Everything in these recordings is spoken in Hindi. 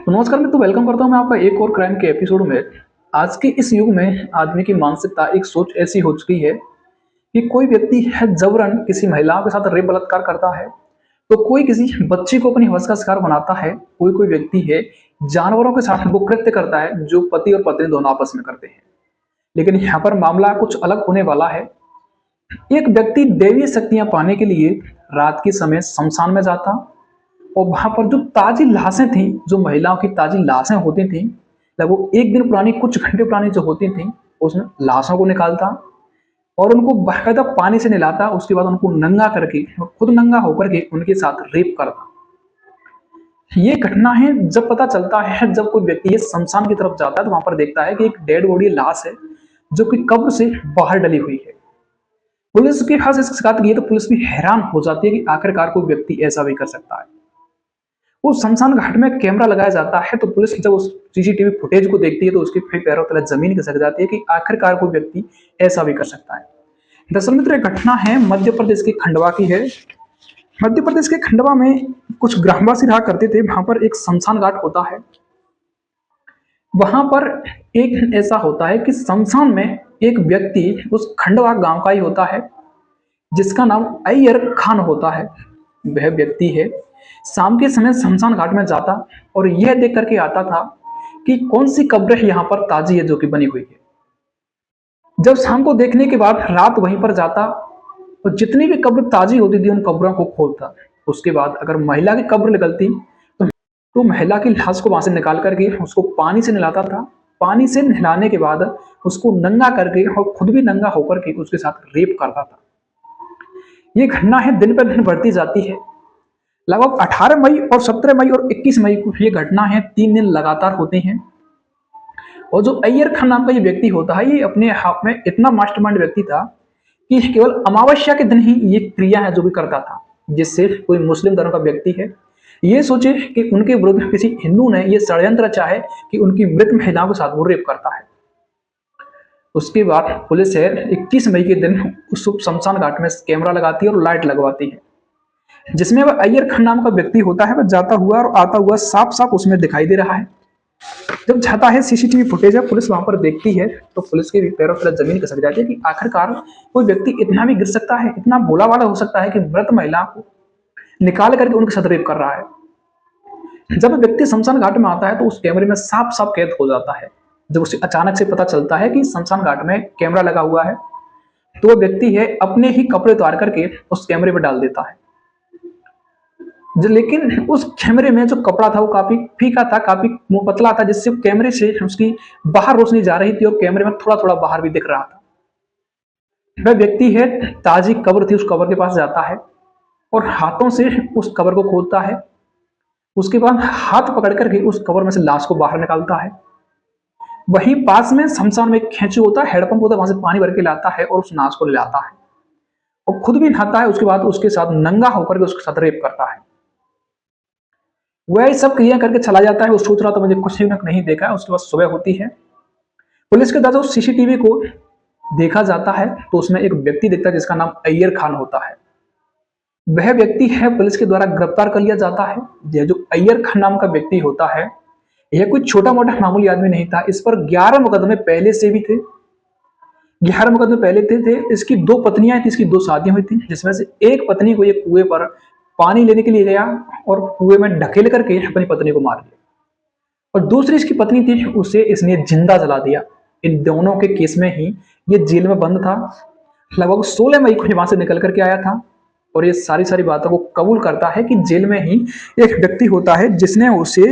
तो नमस्कार मित्रों, वेलकम करता हूं मैं आपका एक और क्राइम के एपिसोड में। आज के इस युग में आदमी की मानसिकता एक सोच ऐसी हो चुकी है कि कोई व्यक्ति है जबरन किसी महिलाओं के साथ रेप बलात्कार करता है, तो कोई किसी बच्ची को अपनी हवस का शिकार बनाता है, कोई कोई व्यक्ति है जानवरों के साथ वो कृत्य करता है जो पति और पत्नी दोनों आपस में करते हैं। लेकिन यहाँ पर मामला कुछ अलग होने वाला है। एक व्यक्ति दैवीय शक्तियां पाने के लिए रात के समय शमशान में जाता और वहां पर जो ताजी लाशें थी, जो महिलाओं की ताजी लाशें होती थी, लगभग एक दिन पुरानी, कुछ घंटे पुरानी जो होती थी, उसमें लाशों को निकालता और उनको बाकायदा पानी से नहलाता। उसके बाद उनको नंगा करके, खुद नंगा होकर के उनके साथ रेप करता। ये घटना है जब पता चलता है, जब कोई व्यक्ति ये शमशान की तरफ जाता है तो वहां पर देखता है कि एक डेड बॉडी लाश है जो कि कब्र से बाहर डली हुई है। पुलिस के पास इसकी शिकायत की है तो पुलिस भी हैरान हो जाती है कि आखिरकार कोई व्यक्ति ऐसा भी कर सकता है। वो शमशान घाट में कैमरा लगाया जाता है तो पुलिस जब उस सीसीटीवी फुटेज को देखती है तो उसके फिर पैरों तले जमीन खिसक जाती है कि आखिरकार कोई व्यक्ति ऐसा भी कर सकता है। दरअसल मित्र, एक घटना है मध्य प्रदेश के खंडवा की है। मध्य प्रदेश के खंडवा में कुछ ग्रामवासी रहा करते थे। वहां पर एक शमशान घाट होता है। वहां पर एक ऐसा होता है कि शमशान में एक व्यक्ति उस खंडवा गांव का ही होता है जिसका नाम अय्यर खान होता है। वह व्यक्ति है शाम के समय शमशान घाट में जाता और यह देख करके आता था कि कौन सी कब्र यहाँ पर ताजी है जो कि बनी हुई है। जब शाम को देखने के बाद रात वहीं पर जाता और जितनी भी कब्र ताजी होती थी उन कब्रों को खोलता। उसके बाद अगर महिला की कब्र निकलती तो महिला की लाश को वहां से निकाल करके उसको पानी से नहलाता था। पानी से नहलाने के बाद उसको नंगा करके और खुद भी नंगा होकर के उसके साथ रेप करता था। ये घटना है दिन पर दिन बढ़ती जाती है। लगभग 18 मई और 17 मई और 21 मई को ये घटना है 3 दिन लगातार होती हैं। और जो अय्यर खान नाम का ये व्यक्ति होता है, ये अपने आप में इतना मास्टरमाइंड व्यक्ति था कि केवल अमावस्या के दिन ही ये क्रिया है जो भी करता था, जिससे कोई मुस्लिम धर्म का व्यक्ति है ये सोचे कि उनके विरुद्ध किसी हिंदू ने ये षड्यंत्र चाहे कि उनकी मृत महिलाओं के साथ वो रेप करता है। उसके बाद पुलिस है 21 मई के दिन उस शमशान घाट में कैमरा लगाती है और लाइट लगवाती है, जिसमें वह अय्यर खान नाम का व्यक्ति होता है। वह जाता हुआ और आता हुआ साफ साफ उसमें दिखाई दे रहा है। जब जाता है, सीसीटीवी फुटेज है, पुलिस वहां पर देखती है तो पुलिस के पैरों तले जमीन खिसक जाती है कि आखिरकार कोई व्यक्ति इतना भी गिर सकता है, इतना भोला वाला हो सकता है कि मृत महिला को निकाल करके उनके साथ रेप कर रहा है। जब व्यक्ति शमशान घाट में आता है तो उस कैमरे में साफ साफ कैद हो जाता है। जब उसे अचानक से पता चलता है कि शमशान घाट में कैमरा लगा हुआ है तो वह व्यक्ति है अपने ही कपड़े उतार करके उस कैमरे में डाल देता है। लेकिन उस कैमरे में जो कपड़ा था वो काफी फीका था, काफी पतला था, जिससे कैमरे से उसकी बाहर रोशनी जा रही थी और कैमरे में थोड़ा थोड़ा बाहर भी दिख रहा था। वह व्यक्ति है ताजी कब्र थी, उस कब्र के पास जाता है और हाथों से उस कब्र को खोदता है। उसके बाद हाथ पकड़ करके उस कब्र में से लाश को बाहर निकालता है। वहीं पास में शमशान में एक खेचू होता है, हैंडपंप होता है, वहां से पानी भर के लाता है और उस लाश को ले लाता है और खुद भी नहाता है। उसके बाद उसके साथ नंगा होकर के उसके साथ रेप करता है। वह सब क्रिया करके चला जाता है। वो सोच रहा था मुझे कुछ नहीं देखा है। उसके बाद सुबह होती है, पुलिस के द्वारा उस सीसीटीवी को देखा जाता है तो उसमें एक व्यक्ति दिखता है जिसका नाम अय्यर खान होता है। वह व्यक्ति है पुलिस के द्वारा गिरफ्तार कर लिया जाता है। यह जो अय्यर खान नाम का व्यक्ति होता है, यह कोई छोटा मोटा मामूली आदमी नहीं था। इस पर 11 मुकदमे पहले से भी थे। 11 मुकदमे पहले थे। इसकी 2 पत्नियां थी, इसकी 2 शादियां हुई थी, जिसमें से एक पत्नी को ये कुएं पर पानी लेने के लिए गया और कुएं में ढकेल करके अपनी पत्नी को मार दिया और दूसरी इसकी पत्नी थी, उसे इसने जिंदा जला दिया। इन दोनों के केस में ही ये जेल में बंद था। लगभग 16 मई को वहां से निकल करके आया था और ये सारी बातों को कबूल करता है कि जेल में ही एक व्यक्ति होता है जिसने उसे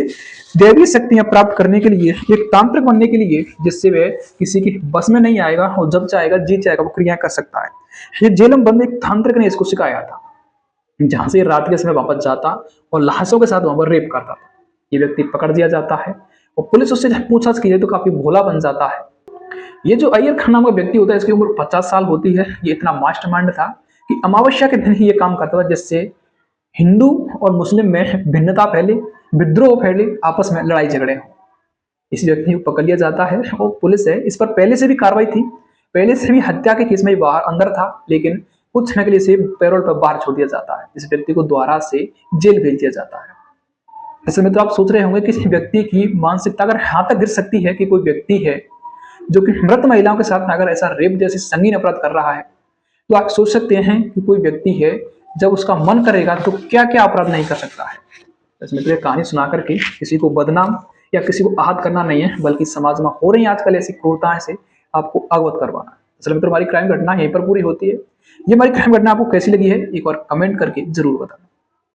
दैवीय शक्तियां प्राप्त करने के लिए, एक तांत्रिक बनने के लिए, जिससे वह किसी की बस में नहीं आएगा और जब चाहेगा जी चाहेगा वो क्रिया कर सकता है। ये जेल में बंद एक तांत्रिक ने इसको सिखाया था, जहां से रात के समय वापस जाता और लाशों के साथ वहां पर रेप करता था। ये व्यक्ति पकड़ दिया जाता है और पुलिस उससे जब पूछताछ की जाए तो काफी भोला बन जाता है। ये जो अय्यर खान नाम का व्यक्ति होता है, इसकी उम्र 50 साल होती है। ये इतना मास्टरमाइंड था कि अमावस्या के दिन ही ये काम करता था, जिससे हिंदू और मुस्लिम में भिन्नता फैले, विद्रोह फैले, आपस में लड़ाई झगड़े हो। इस व्यक्ति को पकड़ लिया जाता है और पुलिस है, इस पर पहले से भी कार्रवाई थी, पहले से भी हत्या के केस में बाहर अंदर था, लेकिन कुछ समय के लिए इसे पैरोल पर बाहर छोड़ दिया जाता है। इस व्यक्ति को दोबारा से जेल भेज दिया जाता है। जैसे मित्र आप सोच रहे होंगे किसी व्यक्ति की मानसिकता अगर यहाँ तक गिर सकती है कि कोई व्यक्ति है जो कि मृत महिलाओं के साथ में अगर ऐसा रेप जैसी संगीन अपराध कर रहा है, तो आप सोच सकते हैं कि कोई व्यक्ति है जब उसका मन करेगा तो क्या क्या अपराध नहीं कर सकता है। इसमें तो ये कहानी सुना करके किसी को बदनाम या किसी को आहत करना नहीं है, बल्कि समाज में हो रही आजकल ऐसी क्रूरताएं से आपको अवगत करवाना है। असल में तो हमारी क्राइम घटना यहीं पर पूरी होती है। ये हमारी क्राइम घटना आपको कैसी लगी है एक बार कमेंट करके जरूर बताना।